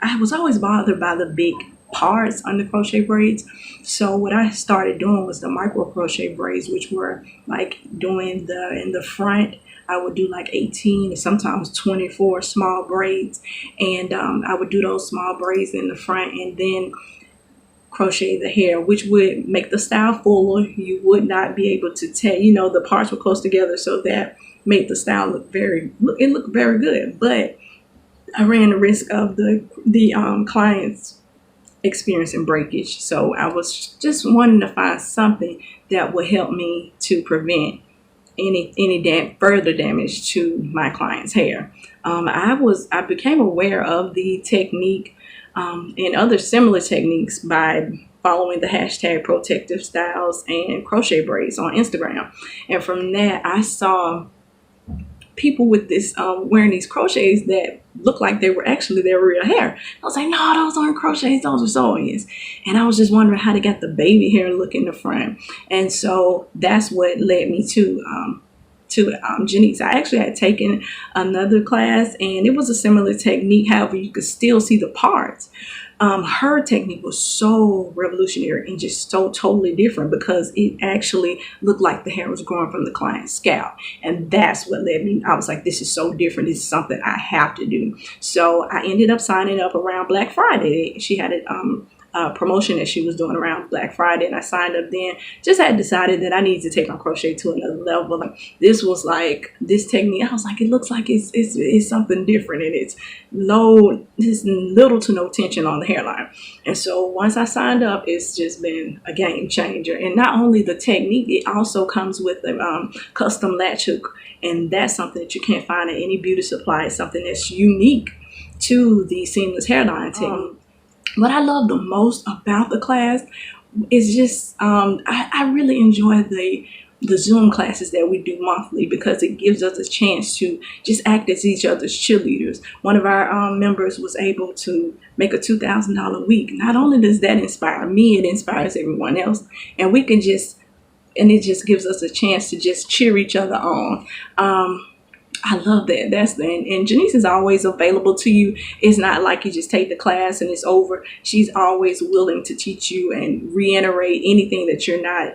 I was always bothered by the big parts on the crochet braids. So what I started doing was the micro crochet braids, which were like doing the in the front. I would do like 18 and sometimes 24 small braids, and I would do those small braids in the front, and then crochet the hair, which would make the style fuller. You would not be able to tell, the parts were close together, so that made the style look very good. But I ran the risk of the clients experiencing breakage, so I was just wanting to find something that would help me to prevent any further damage to my client's hair. I became aware of the technique and other similar techniques by following the hashtag protective styles and crochet braids on Instagram. And from that, I saw people with this wearing these crochets that looked like they were actually their real hair. I was like, no, those aren't crochets, those are sew-ins. And I was just wondering how they got the baby hair look in the front. And so that's what led me to Janice. I actually had taken another class, and it was a similar technique. However, you could still see the parts. Her technique was so revolutionary and just so totally different because it actually looked like the hair was growing from the client's scalp. And that's what led me. I was like, this is so different. This is something I have to do. So I ended up signing up around Black Friday. She had a promotion that she was doing around Black Friday, and I signed up then. Just had decided that I needed to take my crochet to another level. Like, this was like this technique. I was like, it looks like it's something different, and it's little to no tension on the hairline. And so once I signed up, it's just been a game changer. And not only the technique, it also comes with a custom latch hook, and that's something that you can't find at any beauty supply. It's something that's unique to the seamless hairline technique. What I love the most about the class is just I really enjoy the Zoom classes that we do monthly because it gives us a chance to just act as each other's cheerleaders. One of our members was able to make a $2,000 week. Not only does that inspire me, it inspires everyone else, and it just gives us a chance to just cheer each other on. I love that. And Janice is always available to you. It's not like you just take the class and it's over. She's always willing to teach you and reiterate anything that you're not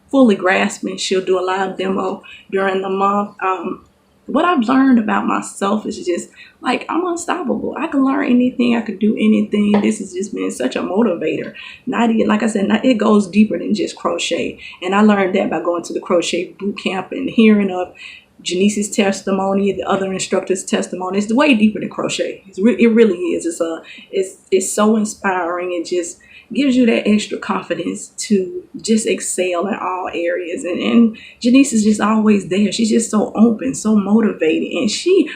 fully grasping. She'll do a live demo during the month. What I've learned about myself is just like I'm unstoppable. I can learn anything. I can do anything. This has just been such a motivator. Not even, like I said, it goes deeper than just crochet. And I learned that by going to the crochet boot camp and hearing of Janice's testimony, the other instructors' testimony. It's way deeper than crochet. It really is. It's so inspiring. It just gives you that extra confidence to just excel in all areas. And Janice is just always there. She's just so open, so motivated, and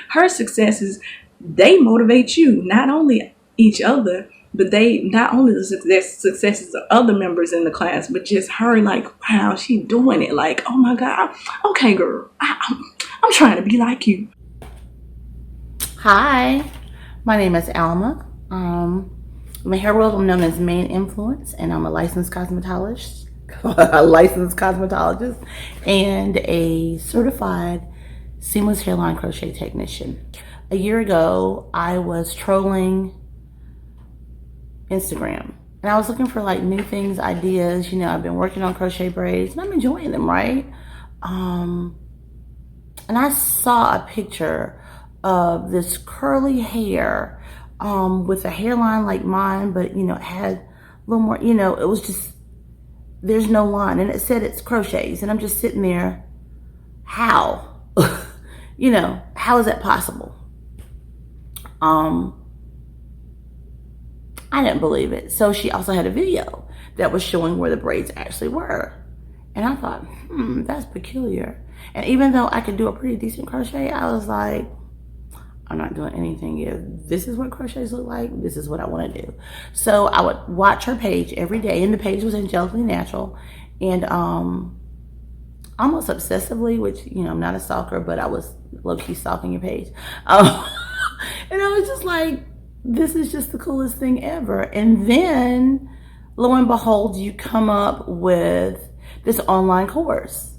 her successes, they motivate you, not only each other, but they not only the successes of other members in the class, but just her, like, wow, she doing it. Like, oh my God, okay, girl, I'm trying to be like you. Hi, my name is Alma. I'm a hair world. I'm known as Main Influence, and I'm a licensed cosmetologist, and a certified seamless hairline crochet technician. A year ago, I was trolling Instagram, and I was looking for like new things, ideas. I've been working on crochet braids, and I'm enjoying them, right? And I saw a picture of this curly hair with a hairline like mine, but it had a little more, it was just, there's no line, and it said it's crochets, and I'm just sitting there, how? How is that possible? I didn't believe it. So she also had a video that was showing where the braids actually were. And I thought, that's peculiar. And even though I could do a pretty decent crochet, I was like, I'm not doing anything. If this is what crochets look like, this is what I want to do. So I would watch her page every day, and the page was Angelically Natural. And almost obsessively, which, I'm not a stalker, but I was low-key stalking your page. And I was just like, this is just the coolest thing ever. And then, lo and behold, you come up with this online course.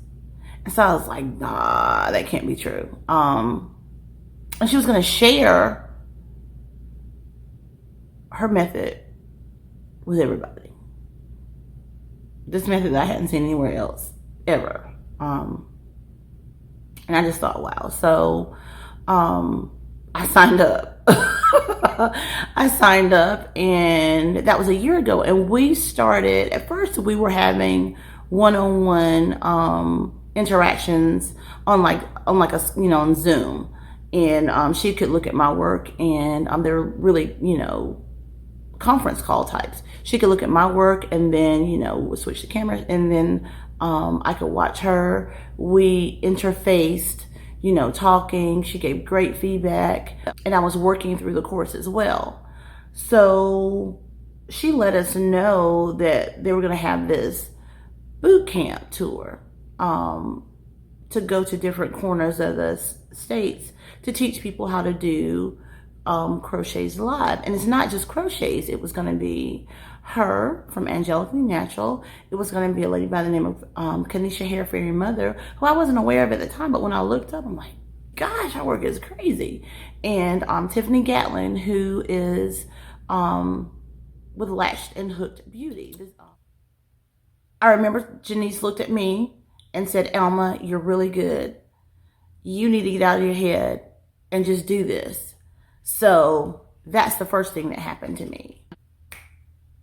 And so I was like, nah, that can't be true. And she was going to share her method was everybody. This method that I hadn't seen anywhere else ever. And I just thought, wow. So I signed up. I signed up, and that was a year ago. And we started, at first we were having one-on-one interactions on like a, on Zoom. And she could look at my work, and they're really, conference call types. She could look at my work, and then, we'll switch the cameras, and then I could watch her. We interfaced, talking. She gave great feedback, and I was working through the course as well. So she let us know that they were going to have this boot camp tour to go to different corners of the states to teach people how to do crochets live. And it's not just crochets. It was going to be her from Angelically Natural. It was going to be a lady by the name of Kanisha Hair Fairy Mother, who I wasn't aware of at the time, but when I looked up, I'm like, gosh, her work is crazy. And Tiffany Gatlin, who is with Latched and Hooked Beauty. I remember Janice looked at me and said, Elma, you're really good. You need to get out of your head and just do this. So that's the first thing that happened to me.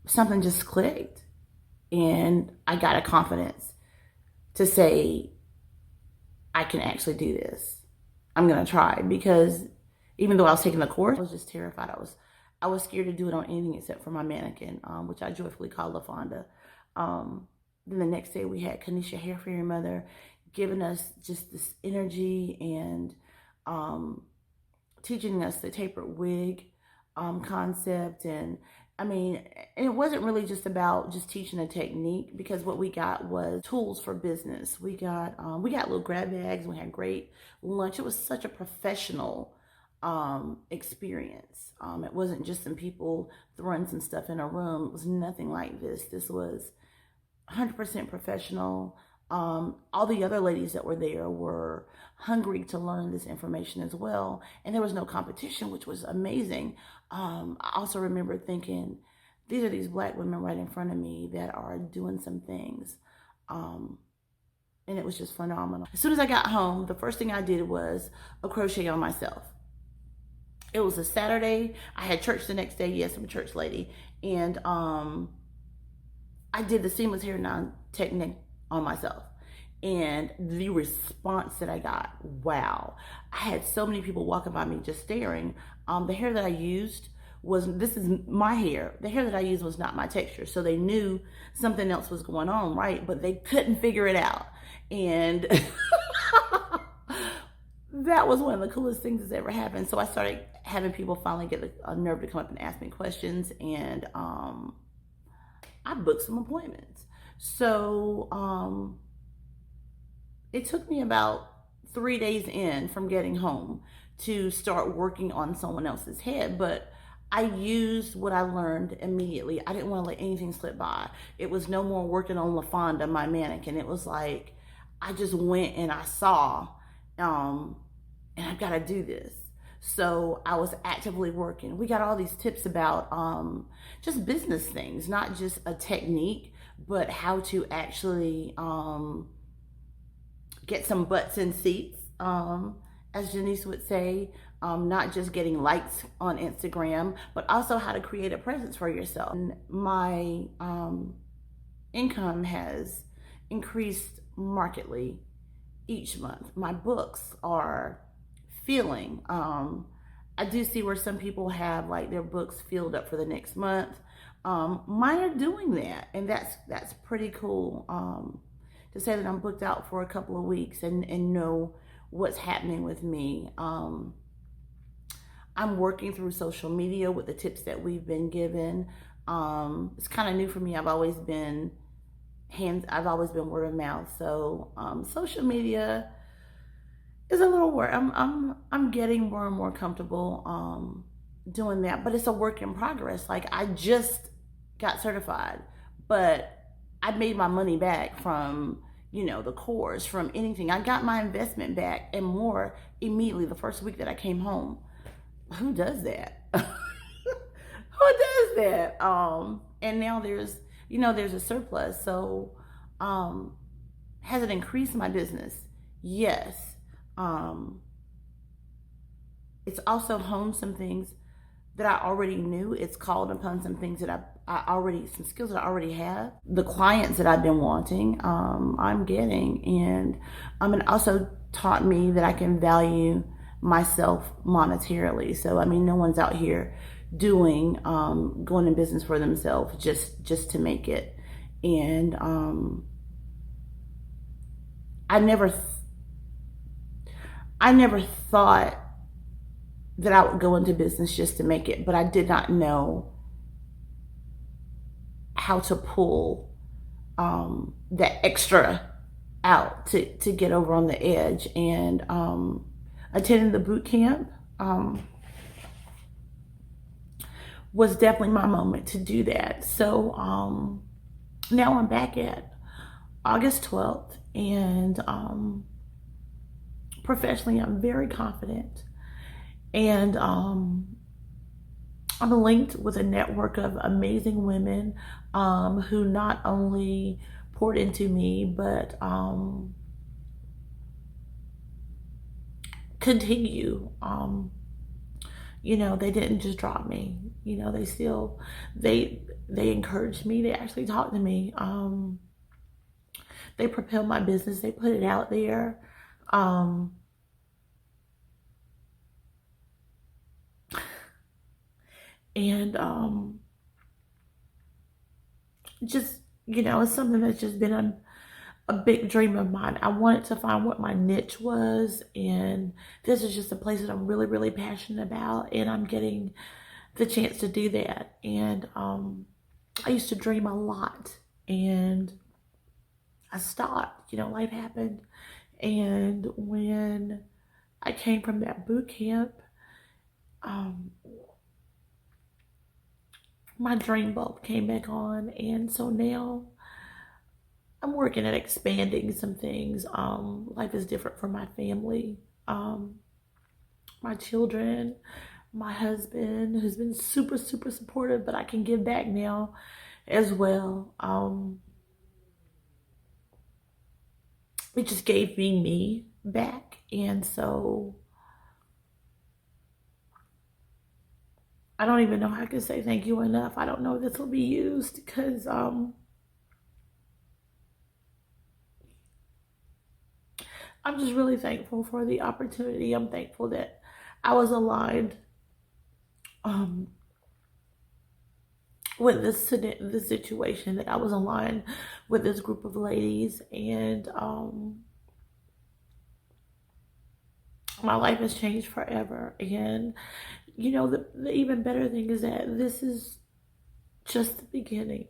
Something just clicked, and I got a confidence to say, I can actually do this. I'm going to try, because even though I was taking the course, I was just terrified. I was scared to do it on anything except for my mannequin, which I joyfully call LaFonda. Then the next day we had Kanisha Hair Fairy Mother giving us just this energy and teaching us the tapered wig concept. And I mean, it wasn't really just about just teaching a technique, because what we got was tools for business. We got little grab bags. We had great lunch. It was such a professional experience. It wasn't just some people throwing some stuff in a room. It was nothing like this. This was 100% professional. All the other ladies that were there were hungry to learn this information as well. And there was no competition, which was amazing. I also remember thinking, these are these Black women right in front of me that are doing some things. And it was just phenomenal. As soon as I got home, the first thing I did was a crochet on myself. It was a Saturday. I had church the next day. Yes, I'm a church lady. And I did the seamless hair nine technique on myself. And the response that I got, wow. I had so many people walking by me just staring. The hair that I used this is my hair. The hair that I used was not my texture. So they knew something else was going on, right? But they couldn't figure it out. And that was one of the coolest things that's ever happened. So I started having people finally get a nerve to come up and ask me questions. And I booked some appointments. So it took me about 3 days in from getting home to start working on someone else's head. But I used what I learned immediately. I didn't want to let anything slip by. It was no more working on LaFonda, my mannequin. It was like, I just went and I saw, and I've got to do this. So I was actively working. We got all these tips about just business things, not just a technique, but how to actually get some butts in seats, as Janice would say, not just getting likes on Instagram, but also how to create a presence for yourself. And my income has increased markedly each month. My books are filling. I do see where some people have like their books filled up for the next month. Mine are doing that, and that's pretty cool. To say that I'm booked out for a couple of weeks and know what's happening with me. I'm working through social media with the tips that we've been given. It's kind of new for me. I've always been word of mouth. So social media is a little work. I'm getting more and more comfortable doing that, but it's a work in progress. Like, I just got certified, but I made my money back from, the course, from anything. I got my investment back and more immediately the first week that I came home. Who does that? Who does do that. And now there's a surplus. So, has it increased my business? Yes. Um, it's also honed some things that I already knew. It's called upon some things that some skills that I already have. The clients that I've been wanting, I'm getting. And it also taught me that I can value myself monetarily. So, I mean, no one's out here going in business for themselves just to make it. And, I never thought that I would go into business just to make it, but I did not know how to pull that extra out to get over on the edge. And attending the boot camp was definitely my moment to do that. So now I'm back at August 12th, and professionally, I'm very confident. And I'm linked with a network of amazing women who not only poured into me, but continue. They didn't just drop me. They encouraged me. They actually talked to me. They propelled my business. They put it out there. And just, it's something that's just been a big dream of mine. I wanted to find what my niche was, and this is just a place that I'm really, really passionate about, and I'm getting the chance to do that. And I used to dream a lot, and I stopped. Life happened. And when I came from that boot camp, my dream bulb came back on. And so now I'm working at expanding some things. Life is different for my family, my children, my husband, who's been super, super supportive, but I can give back now as well. It just gave me back. And so I don't even know how I can say thank you enough. I don't know if this will be used, because I'm just really thankful for the opportunity. I'm thankful that I was aligned with this situation, that I was aligned with this group of ladies. And my life has changed forever. And the even better thing is that this is just the beginning.